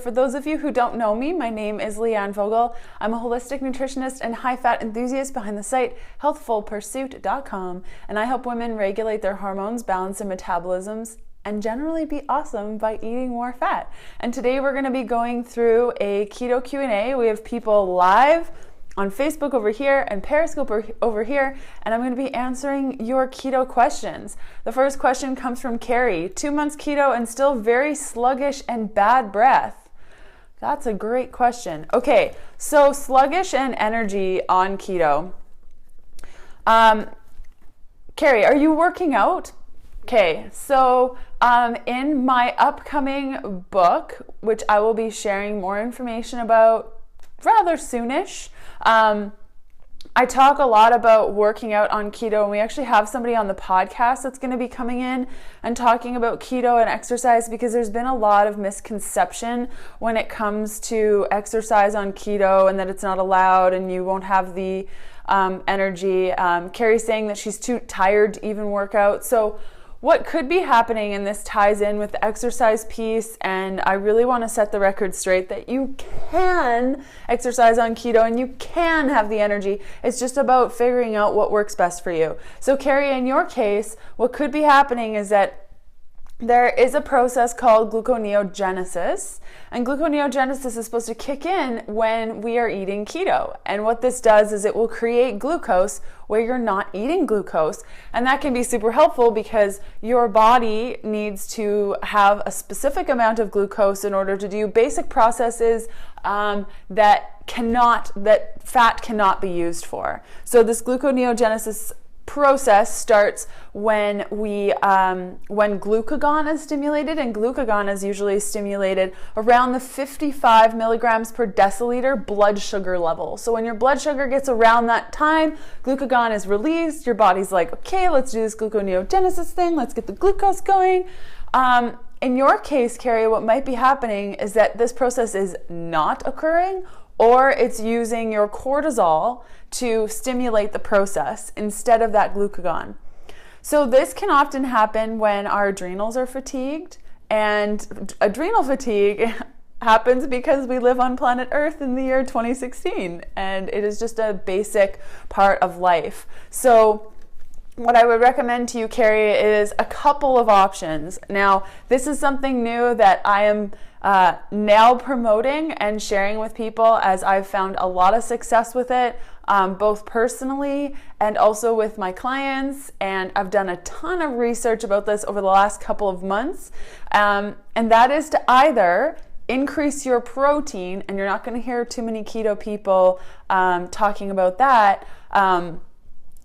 For those of you who don't know me, my name is Leanne Vogel. I'm a holistic nutritionist and high-fat enthusiast behind the site healthfulpursuit.com, and I help women regulate their hormones, balance their metabolisms, and generally be awesome by eating more fat. And today we're going to be going through a keto Q&A. We have people live on Facebook over here and Periscope over here, and I'm going to be answering your keto questions. The first question comes from Carrie. 2 months keto and still very sluggish and bad breath. That's a great question. Okay, so sluggish and energy on keto. Carrie, are you working out? Okay, so in my upcoming book, which I will be sharing more information about rather soonish, I talk a lot about working out on keto, and we actually have somebody on the podcast that's going to be coming in and talking about keto and exercise, because there's been a lot of misconception when it comes to exercise on keto and that it's not allowed and you won't have the energy. Carrie's saying that she's too tired to even work out. So what could be happening, and this ties in with the exercise piece, and I really want to set the record straight that you can exercise on keto and you can have the energy. It's just about figuring out what works best for you. So Carrie, in your case, what could be happening is that there is a process called gluconeogenesis, and gluconeogenesis is supposed to kick in when we are eating keto. And what this does is it will create glucose where you're not eating glucose, and that can be super helpful because your body needs to have a specific amount of glucose in order to do basic processes that fat cannot be used for. So this gluconeogenesis process starts when glucagon is stimulated, and glucagon is usually stimulated around the 55 milligrams per deciliter blood sugar level. So when your blood sugar gets around that time, glucagon is released. Your body's like, okay, let's do this gluconeogenesis thing. Let's get the glucose going. In your case, Carrie, what might be happening is that this process is not occurring, or it's using your cortisol to stimulate the process instead of that glucagon. So this can often happen when our adrenals are fatigued, and adrenal fatigue happens because we live on planet Earth in the year 2016, and it is just a basic part of life. So what I would recommend to you, Carrie, is a couple of options. Now, this is something new that I am now promoting and sharing with people, as I've found a lot of success with it, both personally and also with my clients. And I've done a ton of research about this over the last couple of months. And that is to either increase your protein, and you're not going to hear too many keto people talking about that,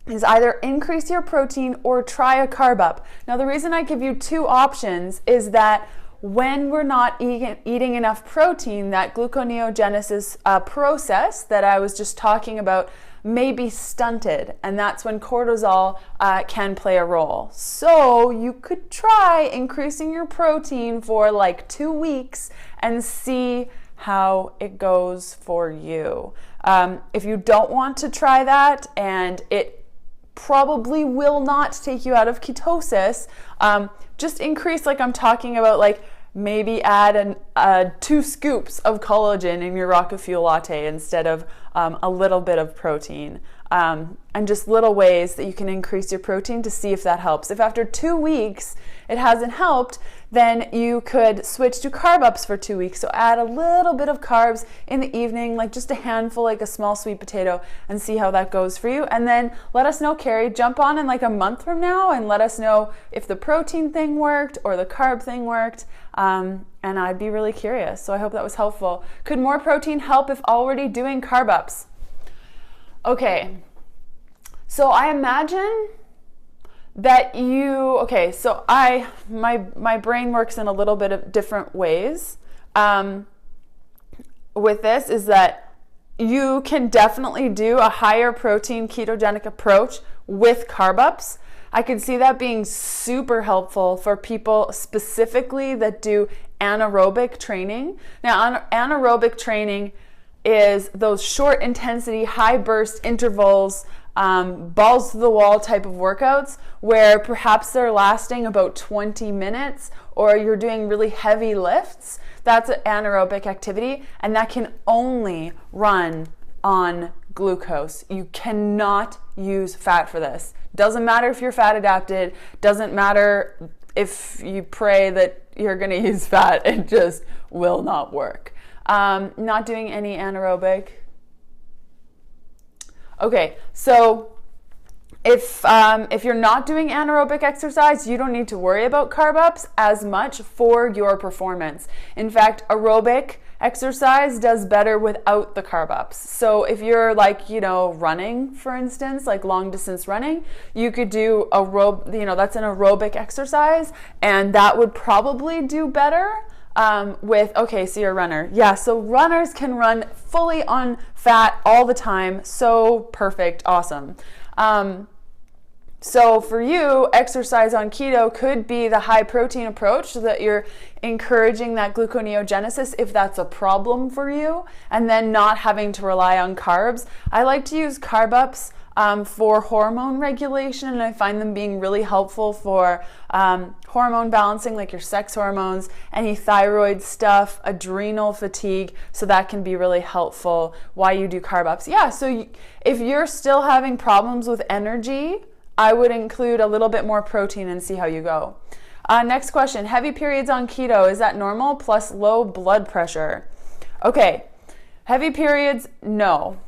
is either increase your protein or try a carb up. Now, the reason I give you two options is that when we're not eating enough protein, that gluconeogenesis process that I was just talking about may be stunted, and that's when cortisol can play a role. So you could try increasing your protein for like 2 weeks and see how it goes for you. If you don't want to try that, and it probably will not take you out of ketosis, just increase, like I'm talking about, like maybe add 2 scoops of collagen in your rocket fuel latte instead of a little bit of protein, and just little ways that you can increase your protein to see if that helps. If after 2 weeks it hasn't helped, then you could switch to carb ups for 2 weeks. So add a little bit of carbs in the evening, like just a handful, like a small sweet potato, and see how that goes for you. And then let us know, Carrie, jump on in like a month from now and let us know if the protein thing worked or the carb thing worked. And I'd be really curious. So I hope that was helpful. Could more protein help if already doing carb ups? Okay, so I imagine that my brain works in a little bit of different ways with this, is that you can definitely do a higher protein ketogenic approach with carb ups. I could see that being super helpful for people specifically that do anaerobic training. Now, anaerobic training is those short intensity, high burst intervals, balls to the wall type of workouts where perhaps they're lasting about 20 minutes, or you're doing really heavy lifts. That's an anaerobic activity, and that can only run on glucose. You cannot use fat for this. Doesn't matter if you're fat adapted, doesn't matter if you pray that you're going to use fat, it just will not work. Not doing any anaerobic. Okay, so if you're not doing anaerobic exercise, you don't need to worry about carb ups as much for your performance. In fact, aerobic exercise does better without the carb ups. So if you're like, running, for instance, like long distance running, you could do that's an aerobic exercise, and that would probably do better so you're a runner. Yeah, so runners can run fully on fat all the time. So perfect, awesome. So for you, exercise on keto could be the high protein approach, so that you're encouraging that gluconeogenesis if that's a problem for you, and then not having to rely on carbs. I like to use carb ups for hormone regulation, and I find them being really helpful for hormone balancing, like your sex hormones, any thyroid stuff, adrenal fatigue. So that can be really helpful while you do carb ups. Yeah, so if you're still having problems with energy, I would include a little bit more protein and see how you go. Next question, heavy periods on keto, is that normal plus low blood pressure? Okay, heavy periods, no.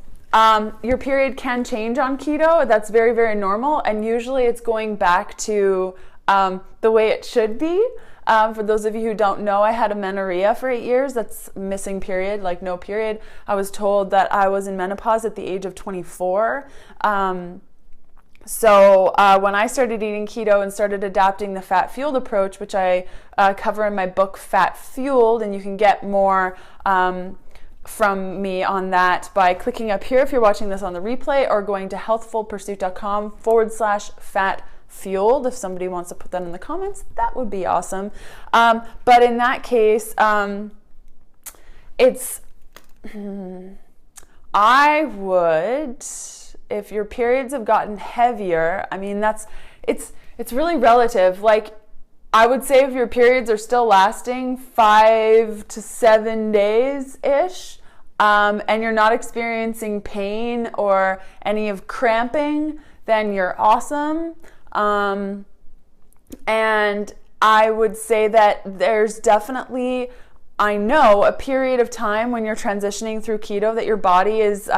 Your period can change on keto. That's very, very normal. And usually it's going back to the way it should be. For those of you who don't know, I had amenorrhea for 8 years. That's missing period, like no period. I was told that I was in menopause at the age of 24. So when I started eating keto and started adapting the fat fueled approach, which I cover in my book Fat Fueled, and you can get more from me on that by clicking up here if you're watching this on the replay, or going to healthfulpursuit.com/fat fueled. If somebody wants to put that in the comments, that would be awesome. But in that case, I would, if your periods have gotten heavier, I mean, it's really relative. Like, I would say if your periods are still lasting 5 to 7 days-ish, and you're not experiencing pain or any of cramping, then you're awesome. And I would say that there's definitely, I know, a period of time when you're transitioning through keto that your body is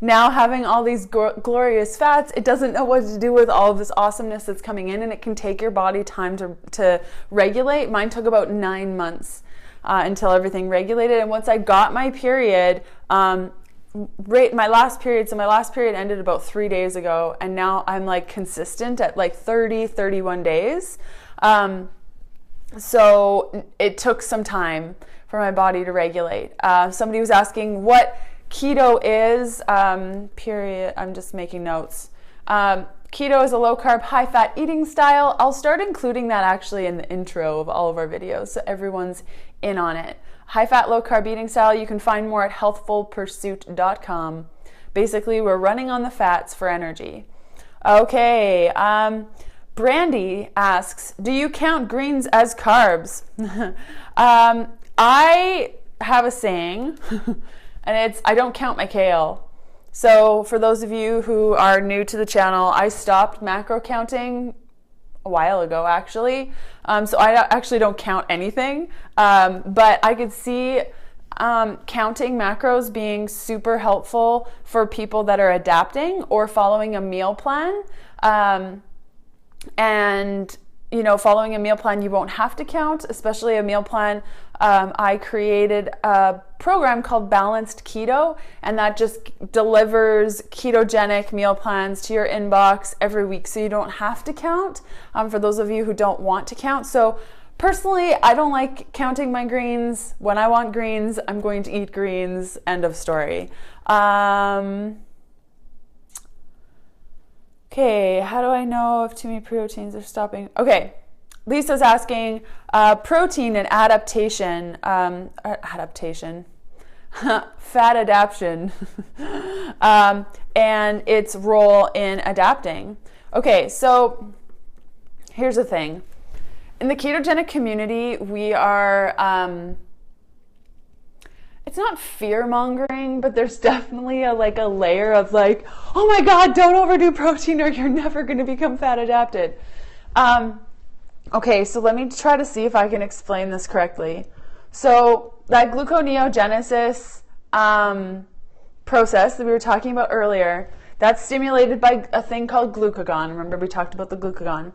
now having all these glorious fats. It doesn't know what to do with all of this awesomeness that's coming in, and it can take your body time to regulate. Mine took about 9 months until everything regulated. And once I got my period, my last period ended about 3 days ago, and now I'm like consistent at like 31 days. So it took some time for my body to regulate. Somebody was asking what keto is, period. I'm just making notes. Keto is a low-carb, high-fat eating style. I'll start including that actually in the intro of all of our videos, so everyone's in on it. High-fat, low-carb eating style, you can find more at healthfulpursuit.com. Basically, we're running on the fats for energy. Okay, Brandy asks, do you count greens as carbs? I have a saying, and it's, I don't count my kale. So for those of you who are new to the channel, I stopped macro counting a while ago, actually. So I actually don't count anything, but I could see counting macros being super helpful for people that are adapting or following a meal plan. And, following a meal plan, you won't have to count, especially a meal plan. I created a program called Balanced Keto, and that just delivers ketogenic meal plans to your inbox every week, so you don't have to count, for those of you who don't want to count. So personally, I don't like counting my greens. When I want greens, I'm going to eat greens, end of story. Okay, how do I know if too many proteins are stopping? Okay, Lisa's asking protein and adaptation, fat adaptation, and its role in adapting. Okay, so here's the thing. In the ketogenic community, we are not fear mongering, but there's definitely a layer of like, oh my God, don't overdo protein or you're never going to become fat adapted. Okay, so let me try to see if I can explain this correctly. So that gluconeogenesis process that we were talking about earlier, that's stimulated by a thing called glucagon. Remember, we talked about the glucagon.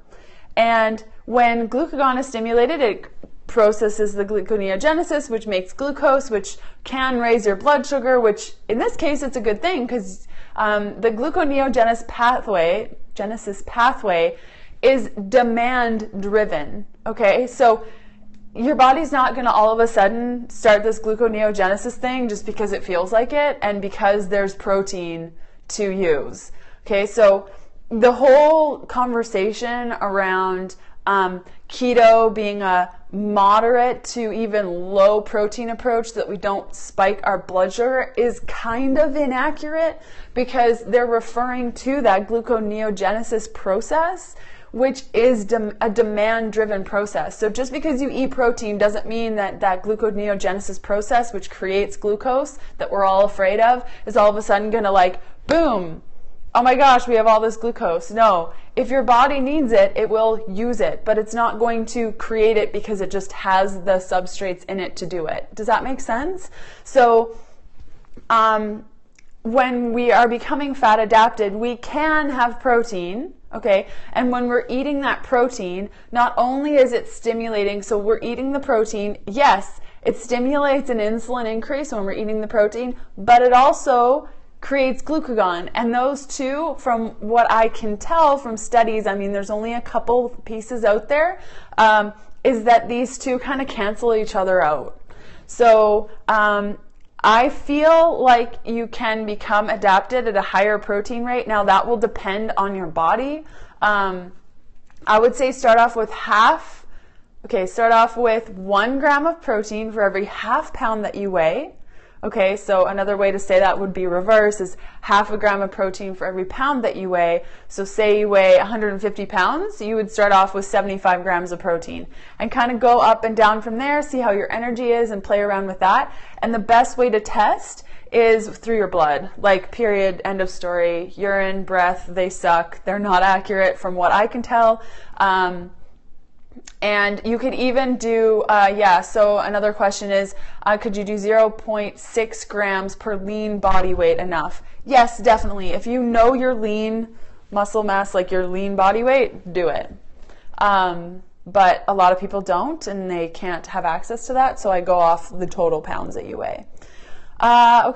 And when glucagon is stimulated, it processes the gluconeogenesis, which makes glucose, which can raise your blood sugar, which in this case, it's a good thing because the gluconeogenesis pathway is demand driven. Okay, so your body's not going to all of a sudden start this gluconeogenesis thing just because it feels like it and because there's protein to use. Okay, so the whole conversation around keto being a moderate to even low protein approach so that we don't spike our blood sugar is kind of inaccurate because they're referring to that gluconeogenesis process, which is a demand-driven process. So just because you eat protein doesn't mean that that gluconeogenesis process, which creates glucose that we're all afraid of, is all of a sudden going to like, boom, oh my gosh, we have all this glucose. No, if your body needs it, it will use it, but it's not going to create it because it just has the substrates in it to do it. Does that make sense? So when we are becoming fat adapted, we can have protein, okay? And when we're eating that protein, not only is it stimulating, so we're eating the protein, yes, it stimulates an insulin increase when we're eating the protein, but it also creates glucagon. And those two, from what I can tell from studies, I mean, there's only a couple pieces out there, is that these two kind of cancel each other out. So I feel like you can become adapted at a higher protein rate. Now that will depend on your body. I would say start off with start off with 1 gram of protein for every half pound that you weigh. Okay, so another way to say that would be reverse, is half a gram of protein for every pound that you weigh. So say you weigh 150 pounds, you would start off with 75 grams of protein and kind of go up and down from there, see how your energy is and play around with that. And the best way to test is through your blood, like period, end of story. Urine, breath, they suck. They're not accurate from what I can tell. And you could even do, so another question is, could you do 0.6 grams per lean body weight enough? Yes, definitely. If you know your lean muscle mass, like your lean body weight, do it. But a lot of people don't, and they can't have access to that, so I go off the total pounds that you weigh. How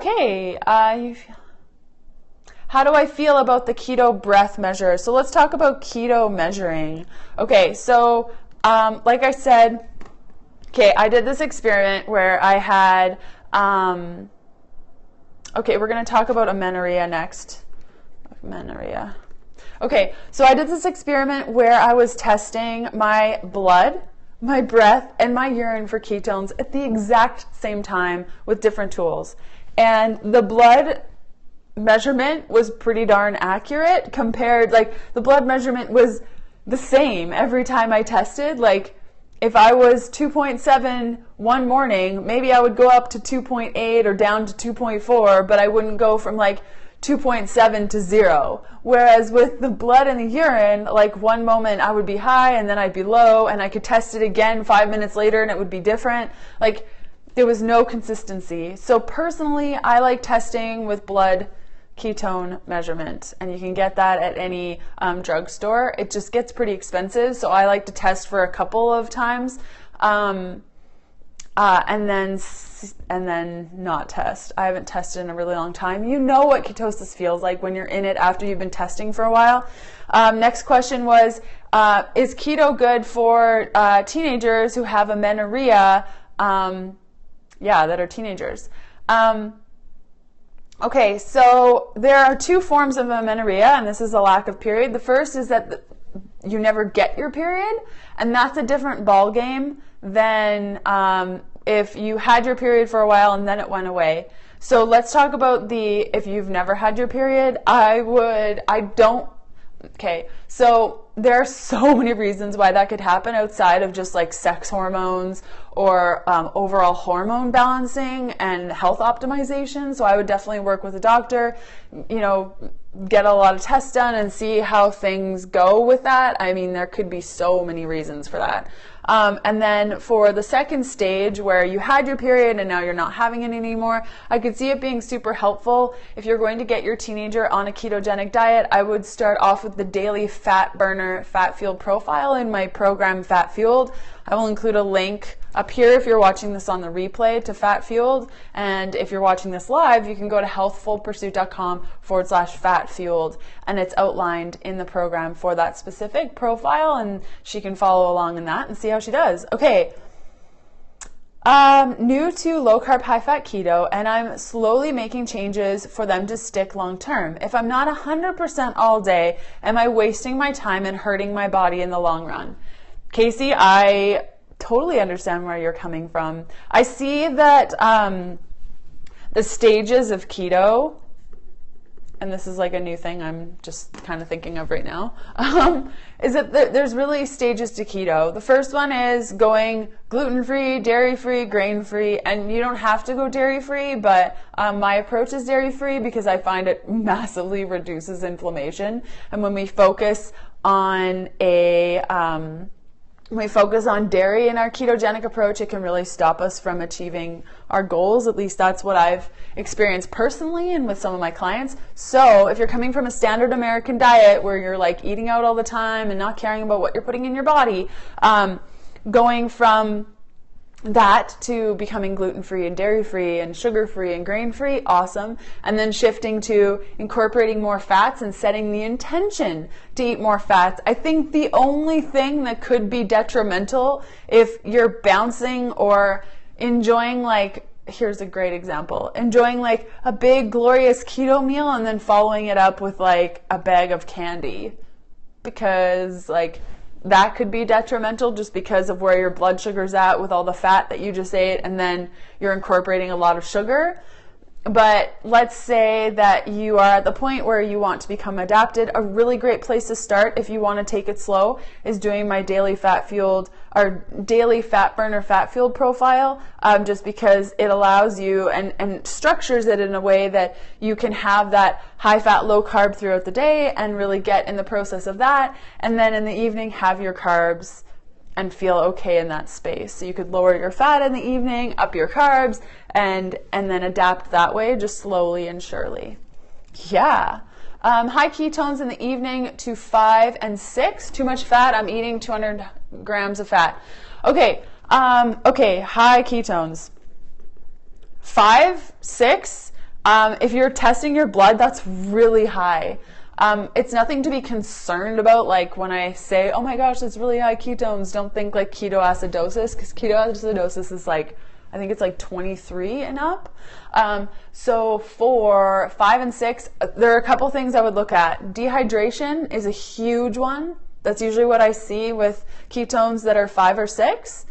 do I feel about the keto breath measure? So let's talk about keto measuring. Okay, so like I said, I did this experiment where I had, we're going to talk about amenorrhea next. Amenorrhea. Okay, so I did this experiment where I was testing my blood, my breath, and my urine for ketones at the exact same time with different tools. And the blood measurement was pretty darn accurate compared, like the blood measurement was the same every time I tested. Like if I was 2.7 one morning, maybe I would go up to 2.8 or down to 2.4, but I wouldn't go from like 2.7 to 0. Whereas with the blood and the urine, like one moment I would be high and then I'd be low, and I could test it again 5 minutes later and it would be different. Like there was no consistency. So personally, I like testing with blood ketone measurement, and you can get that at any drugstore. It just gets pretty expensive, so I like to test for a couple of times and then not test. I haven't tested in a really long time. You know what ketosis feels like when you're in it after you've been testing for a while. Next question was, is keto good for teenagers who have amenorrhea? That are teenagers. Okay, so there are 2 forms of amenorrhea, and this is a lack of period. The first is that you never get your period, and that's a different ball game than if you had your period for a while and then it went away. So let's talk about if you've never had your period. So there are so many reasons why that could happen outside of just like sex hormones or overall hormone balancing and health optimization. So I would definitely work with a doctor, get a lot of tests done and see how things go with that. I mean, there could be so many reasons for that. And then for the second stage where you had your period and now you're not having it anymore, I could see it being super helpful. If you're going to get your teenager on a ketogenic diet, I would start off with the daily fat burner, fat fueled profile in my program, Fat Fueled. I will include a link up here if you're watching this on the replay to Fat Fueled. And if you're watching this live, you can go to healthfulpursuit.com/fat fueled. And it's outlined in the program for that specific profile. And she can follow along in that and see how she does. Okay. New to low carb, high fat keto, and I'm slowly making changes for them to stick long term. If I'm not 100% all day, am I wasting my time and hurting my body in the long run? Casey, I totally understand where you're coming from. I see that the stages of keto, and this is like a new thing I'm just kind of thinking of right now, is that there's really stages to keto. The first one is going gluten-free, dairy-free, grain-free, and you don't have to go dairy-free, but my approach is dairy-free because I find it massively reduces inflammation. And when we focus on dairy in our ketogenic approach, it can really stop us from achieving our goals. At least that's what I've experienced personally and with some of my clients. So if you're coming from a standard American diet where you're like eating out all the time and not caring about what you're putting in your body, going from that to becoming gluten-free and dairy-free and sugar-free and grain-free, awesome. And then shifting to incorporating more fats and setting the intention to eat more fats. I think the only thing that could be detrimental if you're bouncing or enjoying, like, here's a great example, enjoying like a big glorious keto meal and then following it up with like a bag of candy, because like that could be detrimental just because of where your blood sugar's at with all the fat that you just ate, and then you're incorporating a lot of sugar. But let's say that you are at the point where you want to become adapted. A really great place to start if you want to take it slow is doing my daily fat fueled or daily fat burner fat fueled profile, just because it allows you and structures it in a way that you can have that high fat, low carb throughout the day and really get in the process of that. And then in the evening, have your carbs and feel okay in that space. So you could lower your fat in the evening, up your carbs, and then adapt that way, just slowly and surely. Yeah. High ketones in the evening to 5 and 6. Too much fat. I'm eating 200 grams of fat. Okay. High ketones. 5, 6. If you're testing your blood, that's really high. It's nothing to be concerned about. Like when I say, oh my gosh, it's really high ketones, don't think like ketoacidosis, because ketoacidosis is like, I think it's like 23 and up. So for 5 and 6, there are a couple things I would look at. Dehydration is a huge one. That's usually what I see with ketones that are 5 or 6.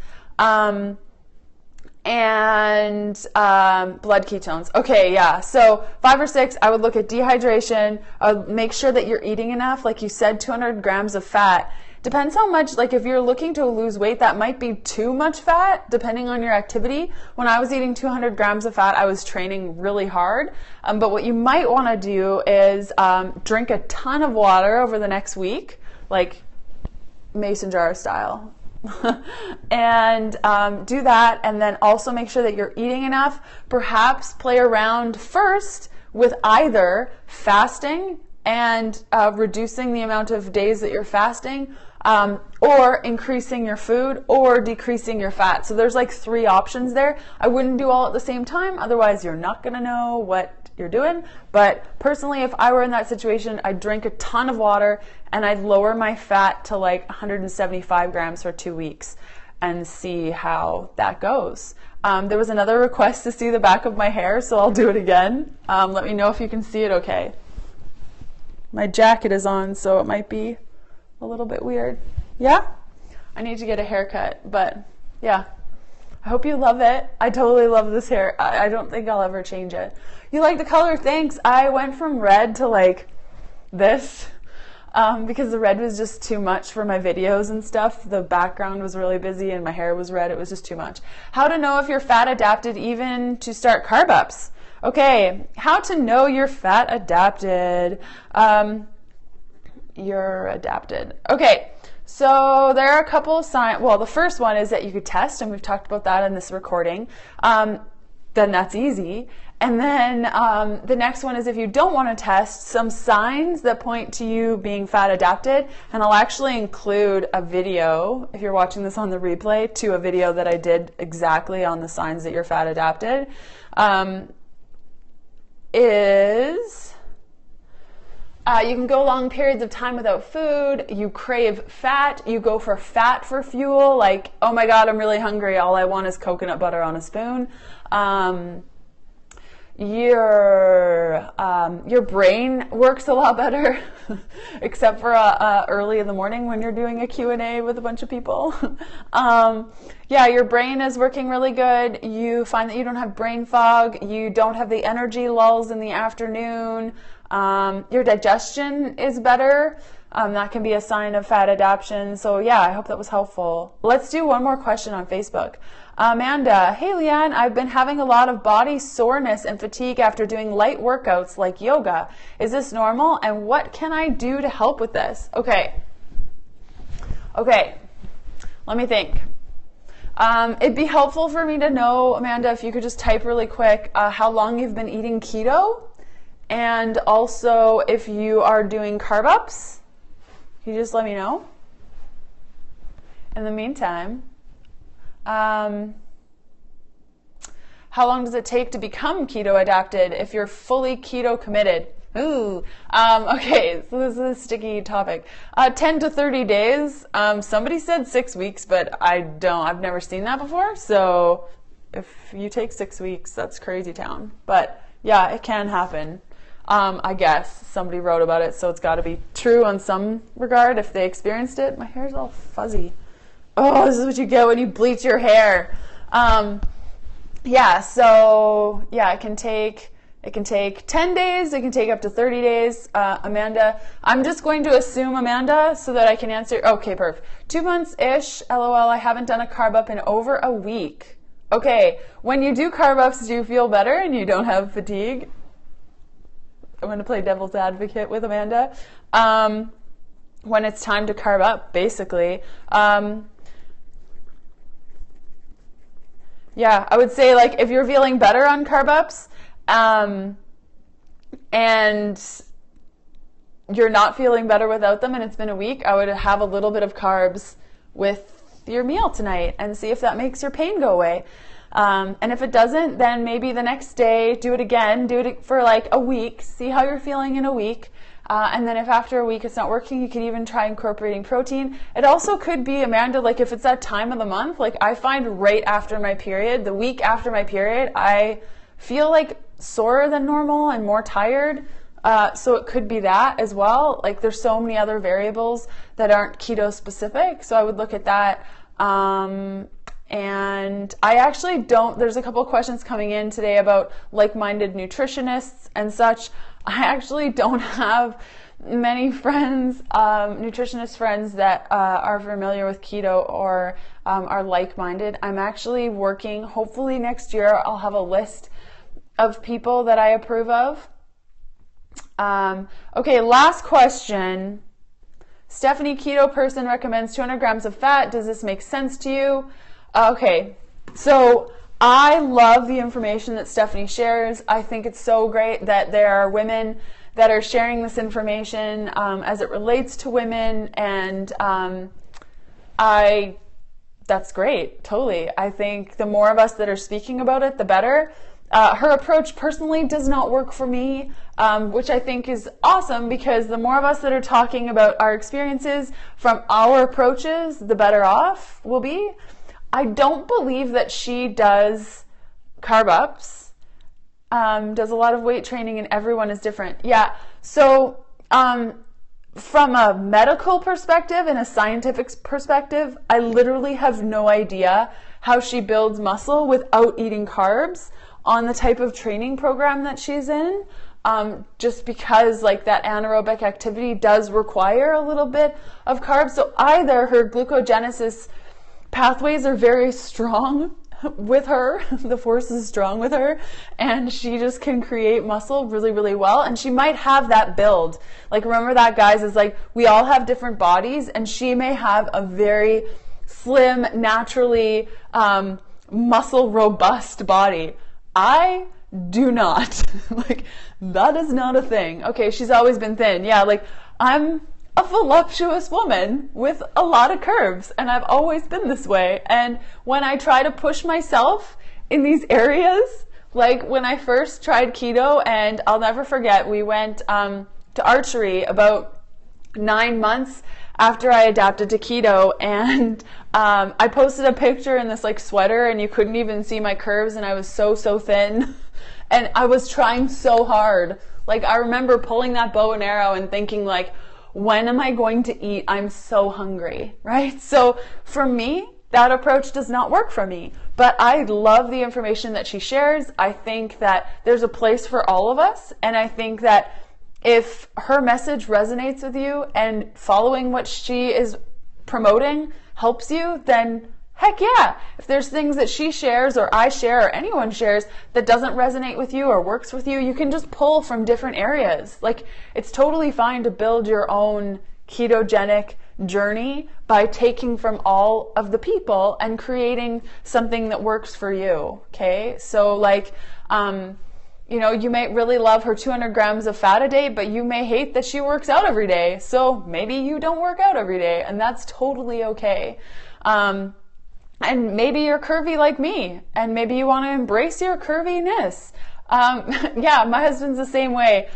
And blood ketones. Okay, yeah. So 5 or 6, I would look at dehydration. Make sure that you're eating enough. Like you said, 200 grams of fat. Depends how much, like if you're looking to lose weight, that might be too much fat depending on your activity. When I was eating 200 grams of fat, I was training really hard. But what you might want to do is drink a ton of water over the next week, like mason jar style. And do that, and then also make sure that you're eating enough. Perhaps play around first with either fasting and reducing the amount of days that you're fasting, or increasing your food or decreasing your fat. So there's like 3 options there. I wouldn't do all at the same time, otherwise you're not going to know what you're doing. But personally, if I were in that situation, I'd drink a ton of water and I'd lower my fat to like 175 grams for 2 weeks and see how that goes. There was another request to see the back of my hair, so I'll do it again. Let me know if you can see it okay. My jacket is on, so it might be a little bit weird. Yeah? I need to get a haircut, but yeah. I hope you love it. I totally love this hair. I don't think I'll ever change it. You like the color? Thanks. I went from red to like this. because the red was just too much for my videos and stuff. The background was really busy and my hair was red. It was just too much. How to know if you're fat adapted even to start carb ups. Okay, how to know you're fat adapted. You're adapted. Okay, so there are a couple of signs. Well, the first one is that you could test, and we've talked about that in this recording. Then that's easy. And then the next one is if you don't want to test, some signs that point to you being fat adapted. And I'll actually include a video, if you're watching this on the replay, to a video that I did exactly on the signs that you're fat adapted. You can go long periods of time without food, you crave fat, you go for fat for fuel, like, oh my God, I'm really hungry, all I want is coconut butter on a spoon. Your brain works a lot better, except for early in the morning when you're doing a Q&A with a bunch of people. Yeah, your brain is working really good. You find that you don't have brain fog. You don't have the energy lulls in the afternoon. Your digestion is better. That can be a sign of fat adaptation. So yeah, I hope that was helpful. Let's do one more question on Facebook. Amanda, hey Leanne, I've been having a lot of body soreness and fatigue after doing light workouts like yoga. Is this normal? And what can I do to help with this? Okay, let me think. It'd be helpful for me to know, Amanda, if you could just type really quick how long you've been eating keto, and also if you are doing carb ups. Can you just let me know? In the meantime, how long does it take to become keto adapted if you're fully keto committed? Ooh, okay, so this is a sticky topic. 10 to 30 days. Somebody said 6 weeks, but I've never seen that before. So if you take 6 weeks, that's crazy town. But yeah, it can happen. I guess somebody wrote about it, so it's got to be true in some regard if they experienced it. My hair's all fuzzy. Oh, this is what you get when you bleach your hair. Yeah, so yeah, it can take 10 days, it can take up to 30 days. Amanda, I'm just going to assume, Amanda, so that I can answer. Okay, perfect. 2 months-ish, LOL, I haven't done a carb up in over a week. Okay, when you do carb ups, do you feel better and you don't have fatigue? I'm going to play devil's advocate with Amanda. When it's time to carb up, basically. Yeah, I would say, like, if you're feeling better on carb ups, and you're not feeling better without them and it's been a week, I would have a little bit of carbs with your meal tonight and see if that makes your pain go away. And if it doesn't, then maybe the next day, do it again, do it for like a week, see how you're feeling in a week. And then if after a week it's not working, you could even try incorporating protein. It also could be, Amanda, like if it's that time of the month, like I find right after my period, the week after my period, I feel like sore than normal and more tired. So it could be that as well. Like there's so many other variables that aren't keto specific. So I would look at that. And I actually don't, there's a couple of questions coming in today about like-minded nutritionists and such. I actually don't have many friends, nutritionist friends that are familiar with keto or are like-minded. I'm actually working, hopefully next year I'll have a list of people that I approve of. Okay, last question. Stephanie, Keto Person recommends 200 grams of fat. Does this make sense to you? Okay, so I love the information that Stephanie shares. I think it's so great that there are women that are sharing this information as it relates to women, and that's great, totally. I think the more of us that are speaking about it, the better. Her approach personally does not work for me, which I think is awesome, because the more of us that are talking about our experiences from our approaches, the better off we'll be. I don't believe that she does carb ups, does a lot of weight training, and everyone is different. Yeah, so from a medical perspective and a scientific perspective, I literally have no idea how she builds muscle without eating carbs on the type of training program that she's in. just because like that anaerobic activity does require a little bit of carbs. So either her glucogenesis pathways are very strong with her, the force is strong with her, and she just can create muscle really, really well, and she might have that build. Like, remember that, guys, is like, we all have different bodies, and she may have a very slim, naturally muscle robust body. I do not. Like, that is not a thing. Okay, she's always been thin. Yeah, like, I'm a voluptuous woman with a lot of curves, and I've always been this way. And when I try to push myself in these areas, like when I first tried keto, and I'll never forget, we went to archery about 9 months after I adapted to keto, and I posted a picture in this like sweater, and you couldn't even see my curves, and I was so thin, and I was trying so hard. Like, I remember pulling that bow and arrow and thinking, like, when am I going to eat? I'm so hungry, right? So for me, that approach does not work for me, but I love the information that she shares. I think that there's a place for all of us, and I think that if her message resonates with you and following what she is promoting helps you, then heck yeah. If there's things that she shares or I share or anyone shares that doesn't resonate with you or works with you, you can just pull from different areas. Like, it's totally fine to build your own ketogenic journey by taking from all of the people and creating something that works for you. Okay. So like, you know, you may really love her 200 grams of fat a day, but you may hate that she works out every day. So maybe you don't work out every day, and that's totally okay. And maybe you're curvy like me, and maybe you want to embrace your curviness. Yeah, my husband's the same way.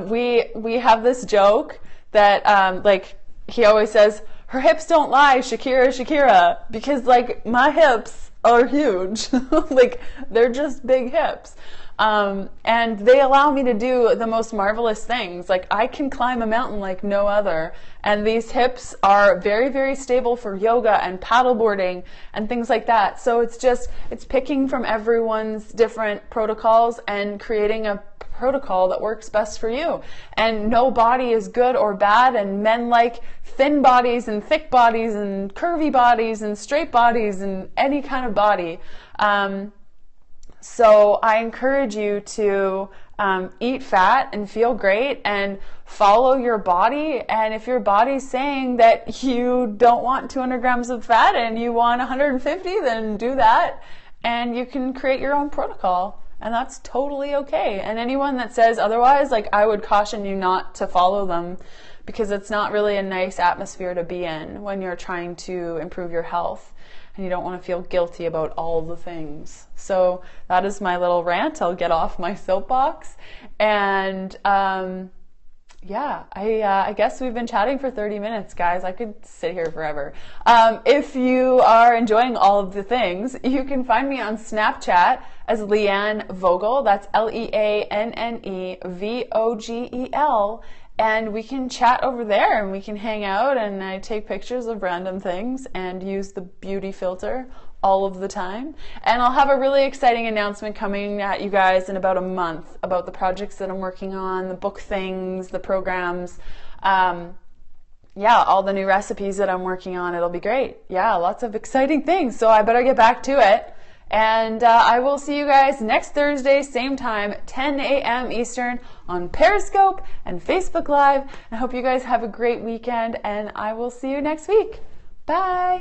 We have this joke that, like, he always says, her hips don't lie, Shakira, Shakira, because like my hips are huge. Like, they're just big hips. And they allow me to do the most marvelous things. Like, I can climb a mountain like no other. And these hips are very, very stable for yoga and paddleboarding and things like that. So it's picking from everyone's different protocols and creating a protocol that works best for you. And no body is good or bad, and men like thin bodies and thick bodies and curvy bodies and straight bodies and any kind of body. So I encourage you to eat fat and feel great and follow your body. And if your body's saying that you don't want 200 grams of fat and you want 150, then do that. And you can create your own protocol. And that's totally okay. And anyone that says otherwise, like, I would caution you not to follow them, because it's not really a nice atmosphere to be in when you're trying to improve your health. And you don't want to feel guilty about all the things. So that is my little rant. I'll get off my soapbox. And yeah, I guess we've been chatting for 30 minutes, guys. I could sit here forever. If you are enjoying all of the things, you can find me on Snapchat as Leanne Vogel. That's LeanneVogel. And we can chat over there, and we can hang out, and I take pictures of random things and use the beauty filter all of the time. And I'll have a really exciting announcement coming at you guys in about a month about the projects that I'm working on, the book things, the programs, yeah, all the new recipes that I'm working on. It'll be great. Yeah, lots of exciting things. So I better get back to it. And I will see you guys next Thursday, same time, 10 a.m. Eastern on Periscope and Facebook Live. I hope you guys have a great weekend, and I will see you next week. Bye.